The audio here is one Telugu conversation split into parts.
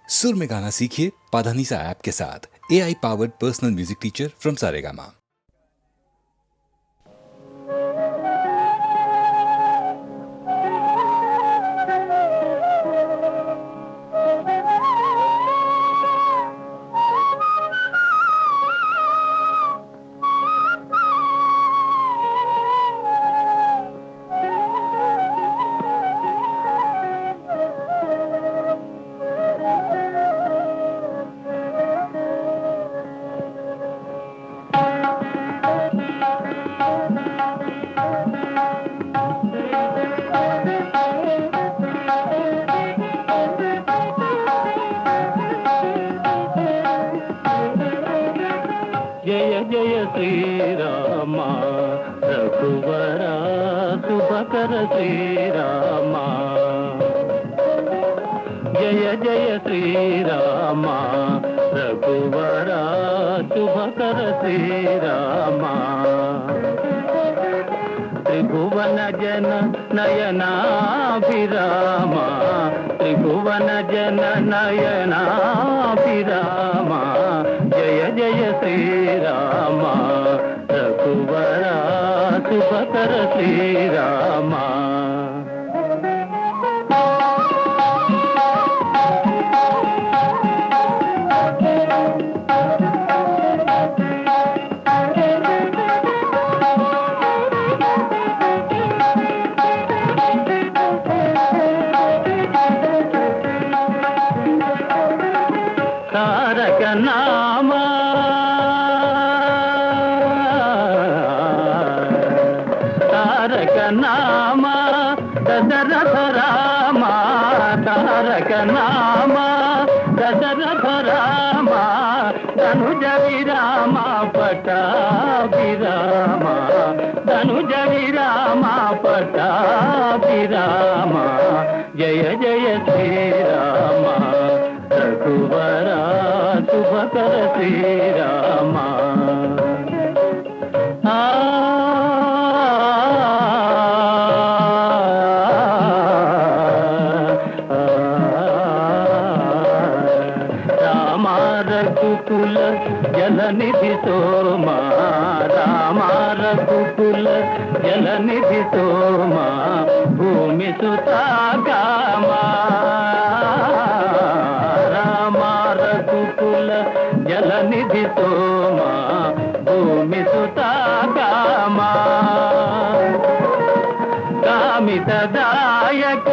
सुर में गाना सीखिए पाधानीसा ऐप के साथ। AI powered personal music teacher from Saregama. జయ జయ శ్రీరామ రఘువర శుభకర శ్రీరామ జయ జయ శ్రీరామ రఘువర శుభకర శ్రీరామ త్రిభువన జన నయనాభిరామ త్రిభువన జన నయనాభిరామ జయ జయ శ్రీరామ రఘువర శుభకర శ్రీరామ తారక నామ తారక నామ దశరథ రామ తారక నామ దశరథ రామ ధనుజ విరామ పటాభిరామ ధనుజ విరామ పటాభిరామ జయ జయ శ్రీరామ రఘువర శుభకర శ్రీరామ రామ రఘుకుల జలనిధి సోమ రామ రఘుకుల జలనిధి సోమ భూమి సుతాగామ రఘుకుల జలనిధి సోమ భూమి సుతాగామ కామితదాయక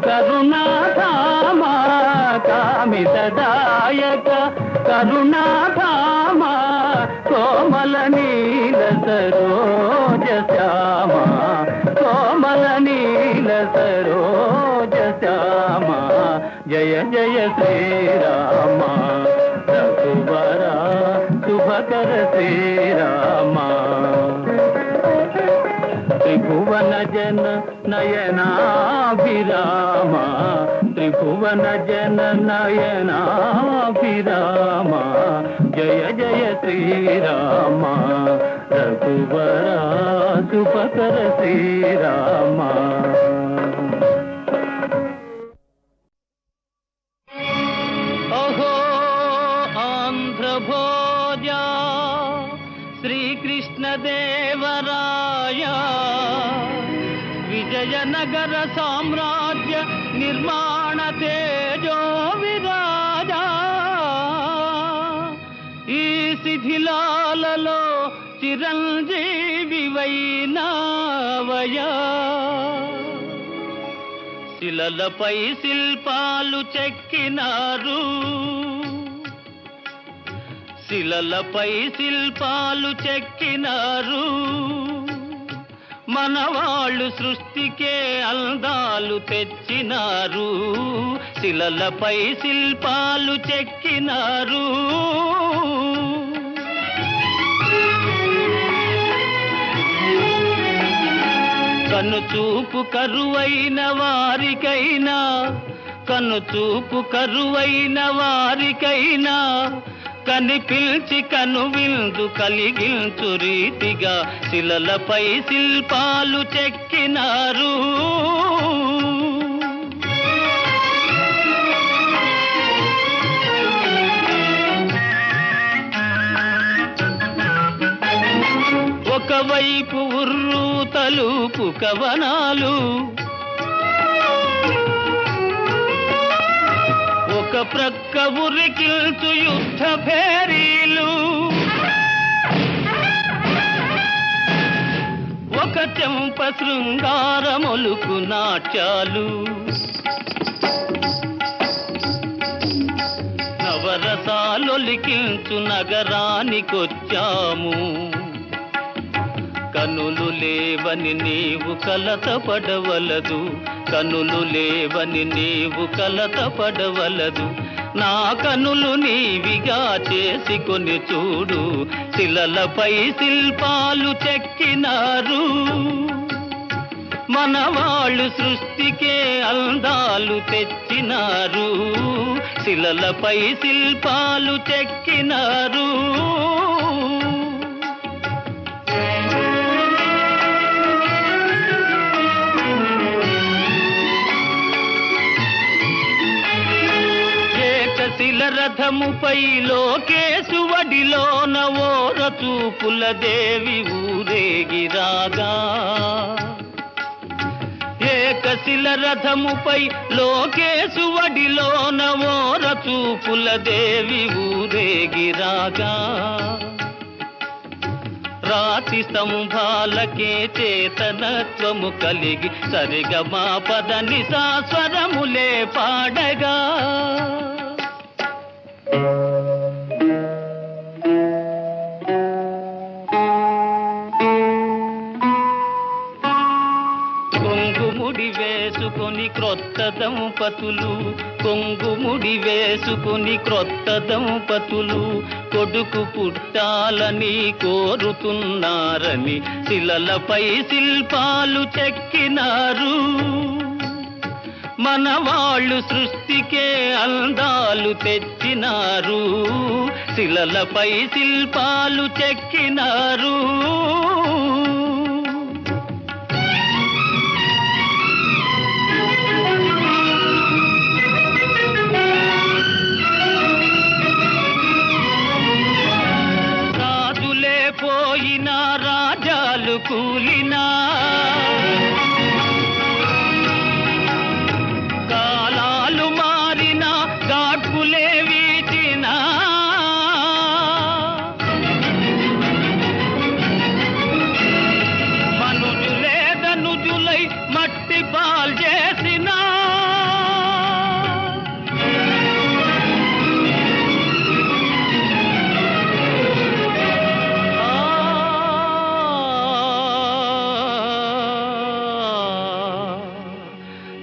కరుణాధామ కామితదాయక కరుణాధామ కోమల నీల సరోజ శ్యామ కోమల నీల సరోజ శ్యామ జయ జయ శ్రీరామ రఘువర శుభకర శ్రీరామ త్రిభువన జన నయనాభిరామ త్రిభువన జన నయనాభిరామ జయ జయ శ్రీరామ రఘువర శుభకర శ్రీరామ భోజ శ్రీకృష్ణదేవరాయ విజయనగర సామ్రాజ్య నిర్మాణ తేజో విరాజ ఈ శిథిలాలలో చిరంజీవి వైనావయ శిలలపై శిల్పాలు చెక్కినారు శిలలపై శిల్పాలు చెక్కినారు మనవాళ్ళు సృష్టికే అందాలు తెచ్చినారు శిలలపై శిల్పాలు చెక్కినారు కనుచూపు కరువైన వారికైనా కనుచూపు కరువైన వారికైనా కనిపిల్చి కనువిందు కలిగించు రీతిగా శిలలపై శిల్పాలు చెక్కినారు వైపు ఉర్రు తలుపు కవనాలు, ఒక ప్రక్క ఉరికిల్చు యుద్ధ భేరీలు, ఒక చెంప శృంగారమొలుకు నాట్యాలు, నవరసాలొలికించు నగరానికొచ్చాము. కనులు లేవని నీవు కలతపడవలదు, కనులు లేవని నీవు కలతపడవలదు. నా కనులు నీవిగా చేసుకొని చూడు, శిలలపై శిల్పాలు చెక్కినారు. మనవాళ్ళు సృష్టికే అందాలు తెచ్చినారు, శిలలపై శిల్పాలు చెక్కినారు. ఏకశిల రథముపై లోకేశువడిలోన ఓర చూపుల దేవి ఊరేగిరాగా, ఏకశిల రథముపై లోకేశువడిలోన ఓర చూపుల దేవి ఊరేగిరాగా. రాతి స్తంభాలకే చేతనత్వము కలిగి సరిగమా పదని సాస్వరములే పాడగా. కొంగుముడి వేసుకొని క్రొత్త దంపతులు, కొంగుముడి వేసుకొని క్రొత్త దంపతులు, కొడుకు పుట్టాలని కోరుతున్నారని శిలలపై శిల్పాలు చెక్కినారు. మనవాళ్ళు సృష్టికే అందాలు తెచ్చినారు, శిలలపై శిల్పాలు చెక్కినారు. రాజులే పోయినా రాజాలు కూలినా, కాలాలు మారినా గాడ్పులే వీచినా, మనుజులే ధనుజులై మట్టి పాల్ చేసినా,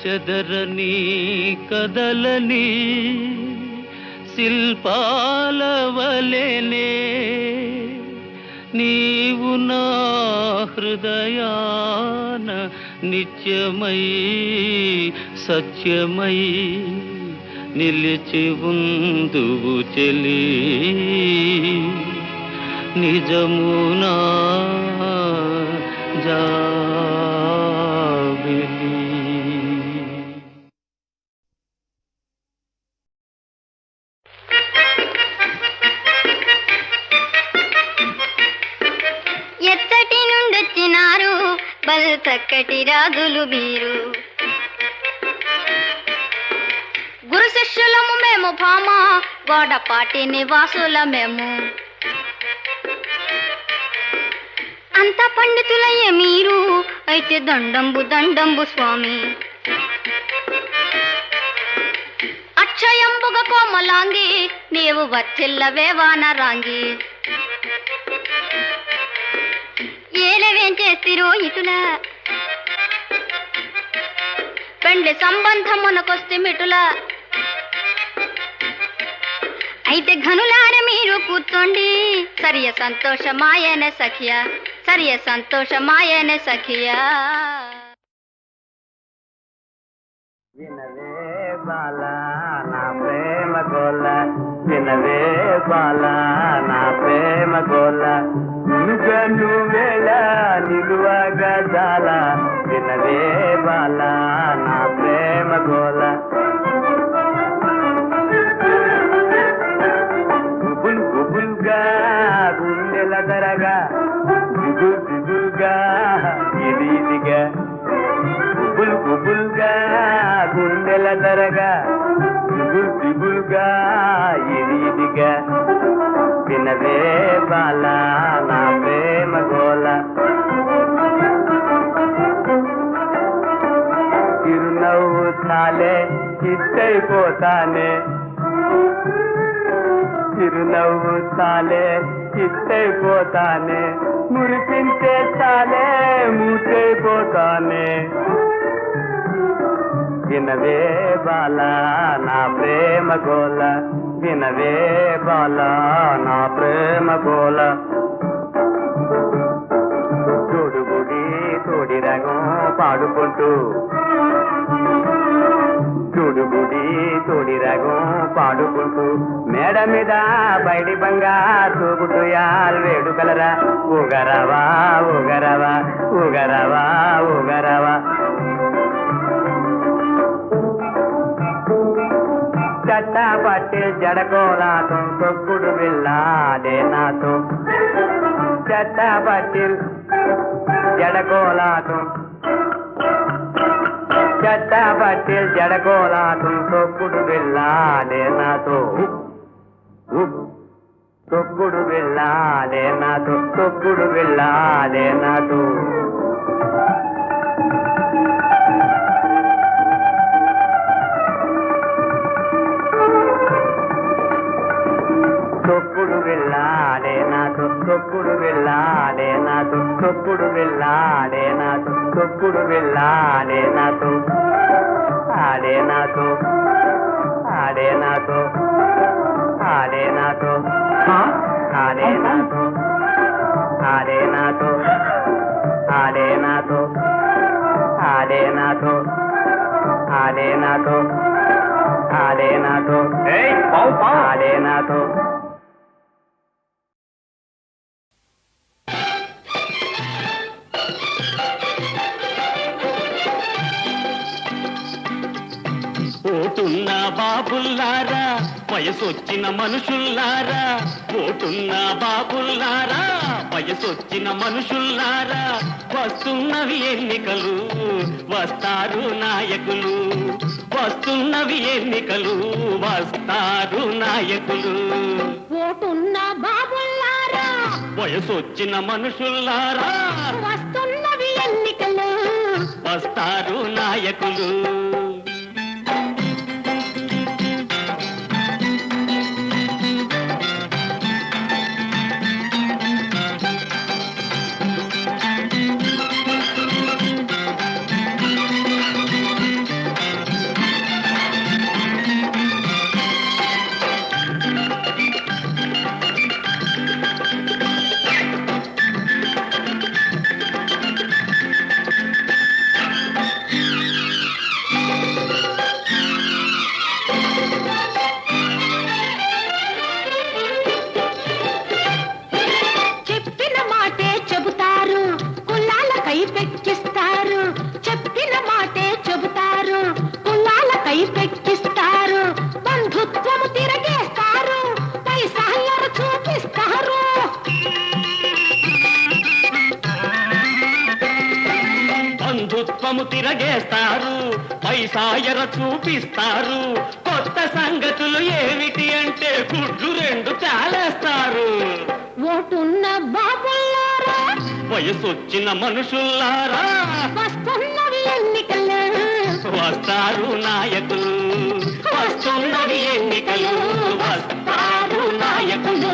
చెదరని కదలని శిల్పాల వలెనే నీవు నా హృదయాన నిత్యమై సత్యమై నిలిచి ఉందువు చెలి, నిజమునా జాబిలి. ఎత్తటి నుండొచ్చినారు బల్ చక్కటి రాజులు మీరు, గురు శిష్యులము మేము భామ, గోడపాటి నివాసుల మేము. అంత పండితులయ్యే మీరు, అయితే దండంబు దండంబు స్వామి. అక్షయంబుగ కోమలాంగి, నీవు వచ్చిల్లవే వానరాంగి. ఏలవేం చేస్తిరో ఇటుల, పెండ్లి సంబంధమునకొస్తే మిటుల. అయితే ఘనులార మీరు కూర్చోండి, సరియ సంతోషమాయనే సఖియా, సరియ సంతోషమాయనే సఖియా. వినవే బాల నా ప్రేమ గోల, వినవే బాల నా ప్రేమ గోల, నువ్వు వేళ నిలువగా జాల, వినవే బాల నా ప్రేమ గోల. గుబుల్ గుబుల్గా గుండెల దరగా, దిగు దిగు ఎదురుగా ఇదిగా వినవే బాల నా ప్రేమ గోల చిరునవ్వు చాలే చిత్తైపోతానే చిరునవ్వు చాలే చిత్తైపోతానే మురిపించే చాలే మూతైపోతానే వినవే బాల నా ప్రేమ గోల వినవే బాల నా ప్రేమ గోల తోడుగుడి తోడి రగం పాడుకుంటూ తోడుగుడి తోడి రగం పాడుకుంటూ మేడ మీద బయటి బంగా తూగుతూ యాల్ వేడుకలరా ఊగరవా ఊగరవా ఊగరవా ఊగరవా చట్టా పట్టి జడకోలాటం తొక్కుడు వెళ్ళాడే నాతో చట్టా పట్టి జడకోలాటం చట్టా పట్టి జడకోలాటం తొక్కుడు వెళ్ళాడే నాతో తొక్కుడు వెళ్ళాడే నాతో తొక్కుడు వెళ్ళాడే నాతో తొక్కుడు వెళ్ళాడే నాతో తొక్కుడు వెళ్ళాడే నాతో తొక్కుడు వెళ్ళాడే నాతో తొక్కుడు వెళ్ళాడే నాతో ఆడే నాతో ఆడే నాతో ఆడే నాతో ఆడే నాతో ఆడే నాతో ఆడే నాతో ఆడే నాతో ఆడే నాతో ఆడే నాతో ఆడే నాతో పోతున్న బాబుల్లారా వయసొచ్చిన మనుషుల్లారా పోతున్న బాబుల్లారా వయసొచ్చిన మనుషుల్లారా వస్తున్నవి ఎన్నికలు వస్తారు నాయకులు వస్తున్నవి ఎన్నికలు వస్తారు నాయకులు పోతున్న బాబుల్లారా వయసొచ్చిన మనుషుల్లారా వస్తున్నవి ఎన్నికలు వస్తారు నాయకులు తిరగేస్తారు పైసాయర చూపిస్తారు కొత్త సంగతులు ఏమిటి అంటే గుడ్లు రెండు చాలేస్తారు ఓటున్న బాబుల్లారా వయసొచ్చిన మనుషుల్లారా వస్తున్నవి ఎన్నికలు వస్తారు నాయకులు వస్తున్నవి ఎన్నికలు వస్తారు నాయకులు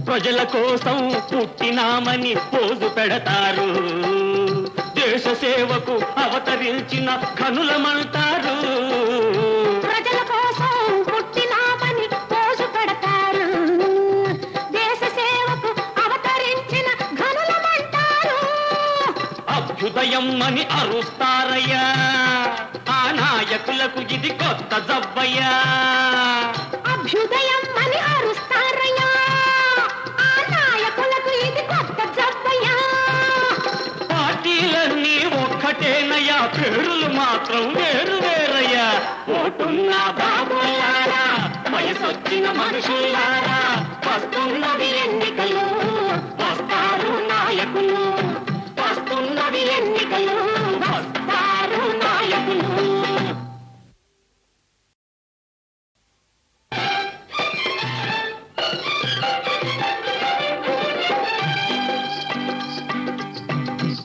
ప్రజల కోసం పుట్టినామని పోజు పెడతారు దేశ సేవకు అవతరించిన ఘనులమంటారు ప్రజల కోసం పుట్టినామని పోజు పెడతారు దేశ సేవకు అవతరించిన ఘనులమంటారు అభ్యుదయం అని అరుస్తారయ్యా ఆ నాయకులకు ఇది కొత్త జబ్బయ్యా. అభ్యుదయం అని అరుస్తారయ్యా, ఆ నాయకులకు ఇది కొత్త జబ్బయ్యా. పార్టీలన్నీ ఒక్కటేనయ్యా, పేరులు మాత్రం వేరు వేరయ్యా. ఓటున్న బాబులారా, వయసొచ్చిన మనుషులారా, వస్తున్నవి ఎన్నికలు, వస్తారు నాయకులు. వస్తున్నవి ఎన్నికలు, వస్తారు నాయకులు.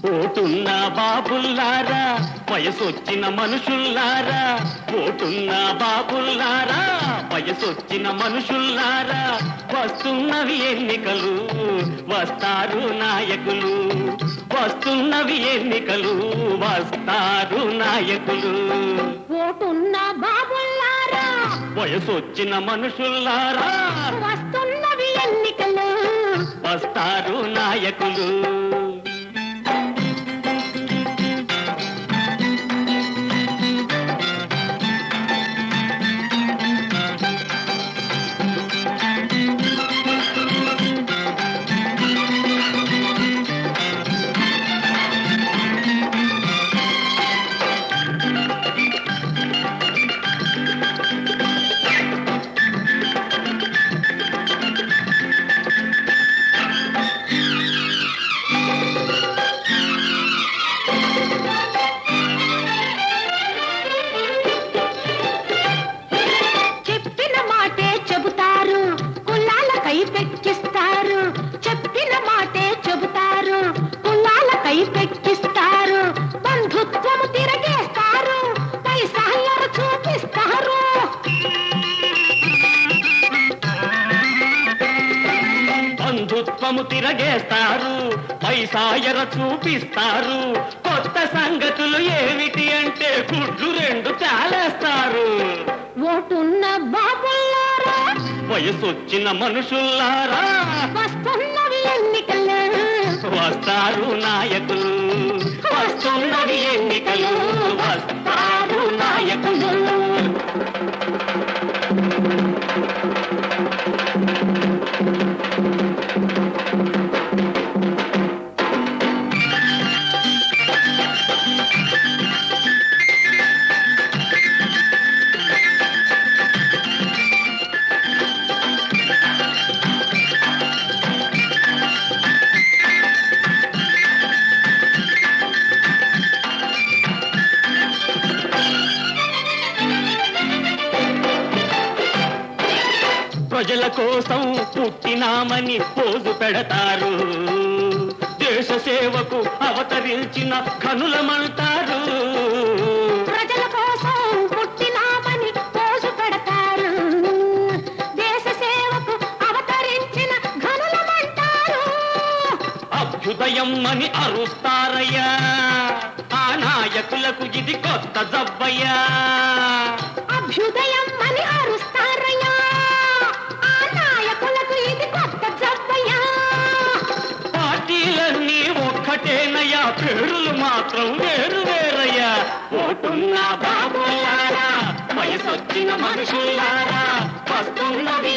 ఓటున్న బాబుల్లారా, వయసొచ్చిన మనుషుల్లారా, ఓటున్న బాబుల్లారా, వయసొచ్చిన మనుషుల్లారా, వస్తున్నవి ఎన్నికలు, వస్తారు నాయకులు. వస్తున్నవి ఎన్నికలు, వస్తారు నాయకులు. ఓటున్న బాబుల్లారా, వయసొచ్చిన మనుషుల్లారా, వస్తున్నవి ఎన్నికలు, వస్తారు నాయకులు. చెప్పిన మాటే చెబుతారు, కులాలకై పెక్కిస్తారు. చెప్పిన మాటే చెబుతారు, కులాలకై పెక్కిస్తారు. బంధుత్వము తిరగేస్తారు, పైసాయరు చూపిస్తారు. బంధుత్వము తిరగేస్తారు, పైసాయర చూపిస్తారు. కొత్త సంగతులు ఏమిటి అంటే గుడ్లు రెండు చాలేస్తారు. ఓటున్న బాబుల్లారా, వయసొచ్చిన మనుషుల్లారా, వస్తున్నవి ఎన్నికలు, వస్తారు నాయకులు. వస్తున్నవి ఎన్నికలు, వస్తారు నాయకులు. ప్రజల కోసం పుట్టినామని పోజు పెడతారు, దేశ సేవకు అవతరించిన కనులమంటారు. ప్రజల కోసం పుట్టినామని పోజు పెడతారు, దేశ సేవకు అవతరించిన ఘనులమంటారు. అభ్యుదయం అని అరుస్తారయ్యా, ఆ నాయకులకు ఇది కొత్త జబ్బయ్యా. అభ్యుదయం అని అరుస్తారయ్యా, ఆ నాయకులకు ఇది కొత్త జబ్బయ్యా. పార్టీలన్నీ ఒక్కటేనయ్యా, పేరులు మాత్రం వేరు వేరయ్యా. ఓటున్న బాబులారా, వయసొచ్చిన మనుషులారా, వస్తున్నవి